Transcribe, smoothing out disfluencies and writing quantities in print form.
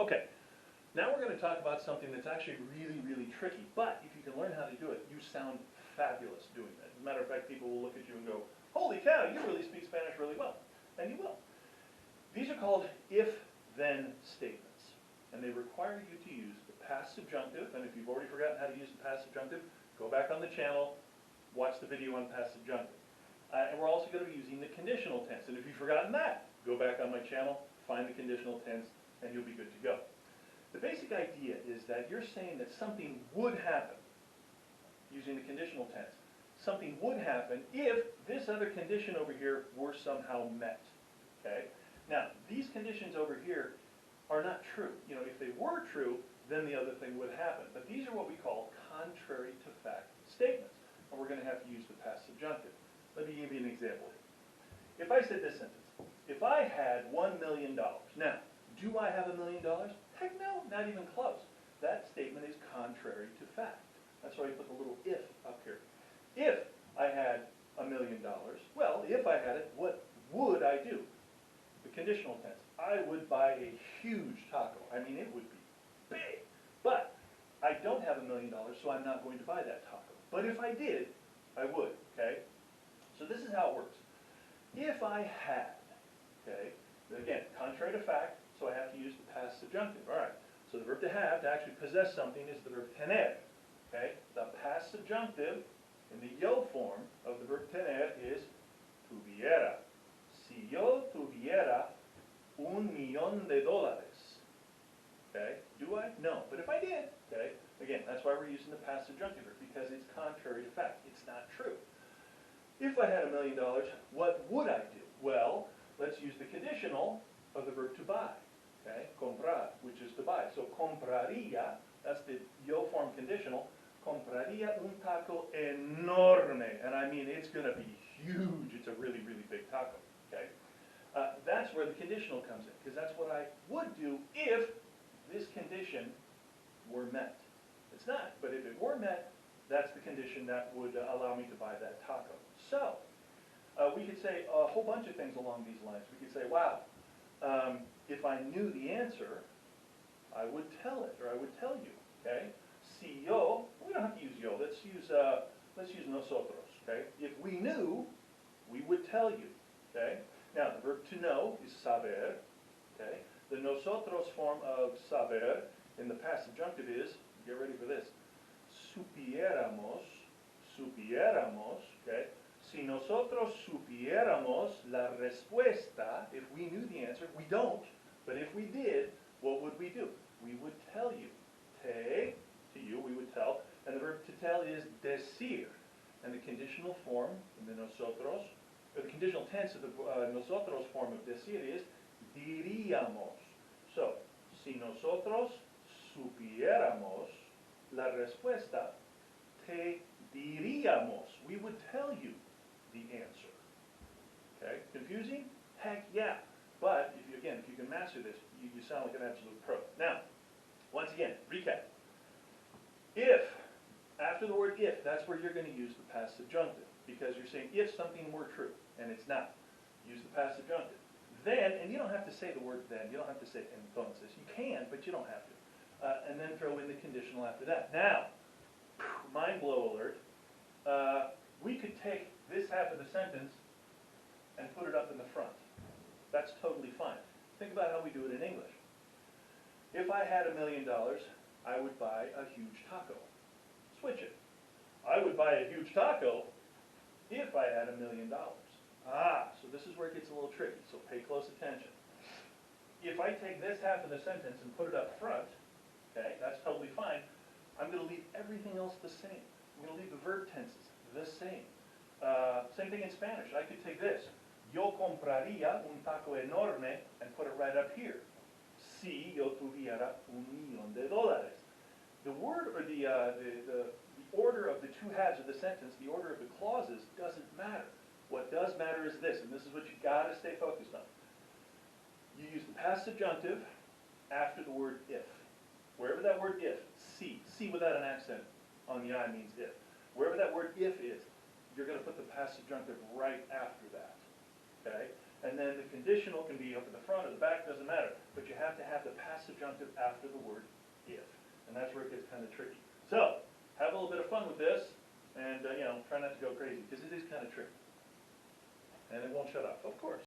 Okay, now we're going to talk about something that's actually really, really tricky, but if you can learn how to do it, you sound fabulous doing that. As a matter of fact, people will look at you and go, holy cow, you really speak Spanish really well. And you will. These are called if-then statements, and they require you to use the past subjunctive, and if you've already forgotten how to use the past subjunctive, go back on the channel, watch the video on past subjunctive. And we're also going to be using the conditional tense, and if you've forgotten that, go back on my channel, find the conditional tense, and you'll be good to go. The basic idea is that you're saying that something would happen, using the conditional tense. Something would happen if this other condition over here were somehow met. Okay? Now, these conditions over here are not true. You know, if they were true, then the other thing would happen. But these are what we call contrary to fact statements. And we're going to have to use the past subjunctive. Let me give you an example here. If I said this sentence, if I had $1 million, now, do I have $1 million? Heck no, not even close. That statement is contrary to fact. That's why I put the little if up here. If I had $1 million, well, if I had it, what would I do? The conditional tense. I would buy a huge taco. I mean, it would be big. But I don't have $1 million, so I'm not going to buy that taco. But if I did, I would, okay? So this is how it works. If I had, okay, again, contrary to fact, so I have to use the past subjunctive. All right, so the verb to have, to actually possess something, is the verb tener, okay? The past subjunctive in the yo form of the verb tener is tuviera. Si yo tuviera $1,000,000. Okay, do I? No, but if I did, okay, again, that's why we're using the past subjunctive here, because it's contrary to fact. It's not true. If I had $1 million, what would I do? Well, let's use the conditional of the verb to buy. Okay, comprar, which is to buy. So compraría, that's the yo form conditional, compraría un taco enorme. And I mean, it's going to be huge. It's a really, really big taco. Okay, that's where the conditional comes in, because that's what I would do if this condition were met. It's not, but if it were met, that's the condition that would allow me to buy that taco. So, we could say a whole bunch of things along these lines. We could say, wow, if I knew the answer, I would tell it, or I would tell you, okay? Si yo, we don't have to use yo, let's use nosotros, okay? If we knew, we would tell you, okay? Now, the verb to know is saber, okay? The nosotros form of saber in the past subjunctive is, get ready for this, supiéramos, okay? Si nosotros supiéramos la respuesta, if we knew the answer, we don't, but if we did, what would we do? We would tell you. Te, to you, we would tell, and the verb to tell is decir, and the conditional form in the nosotros, or the conditional tense of the nosotros form of decir is diríamos. So, si nosotros supiéramos la respuesta, te diríamos. We would tell you the answer. Okay, confusing? Heck yeah. But if you can master this, you sound like an absolute pro. Now, once again, recap. If, after the word if, that's where you're going to use the past subjunctive, because you're saying if something were true, and it's not. Use the past subjunctive. Then, and you don't have to say the word then, you don't have to say entonces. You can, but you don't have to. And then throw in the conditional after that. Now, mind blow alert, we could take this half of the sentence and put it up in the front. That's totally fine. Think about how we do it in English. If I had $1 million, I would buy a huge taco. Switch it. I would buy a huge taco if I had $1 million. So this is where it gets a little tricky, so pay close attention. If I take this half of the sentence and put it up front, okay, that's totally fine. I'm going to leave everything else the same. I'm going to leave the verb tenses the same. Same thing in Spanish. I could take this, yo compraría un taco enorme, and put it right up here. Si yo tuviera $1,000,000. The word, or the order of the two halves of the sentence, the order of the clauses, doesn't matter. What does matter is this, and this is what you got to stay focused on. You use the past subjunctive after the word if. Wherever that word if, si without an accent on the I means if. Wherever that word if is, you're going to put the past subjunctive right after that. Okay? And then the conditional can be up in the front or the back, doesn't matter. but you have to have the past subjunctive after the word if. And that's where it gets kind of tricky. So, have a little bit of fun with this, and try not to go crazy, because it is kind of tricky. And it won't shut up, of course.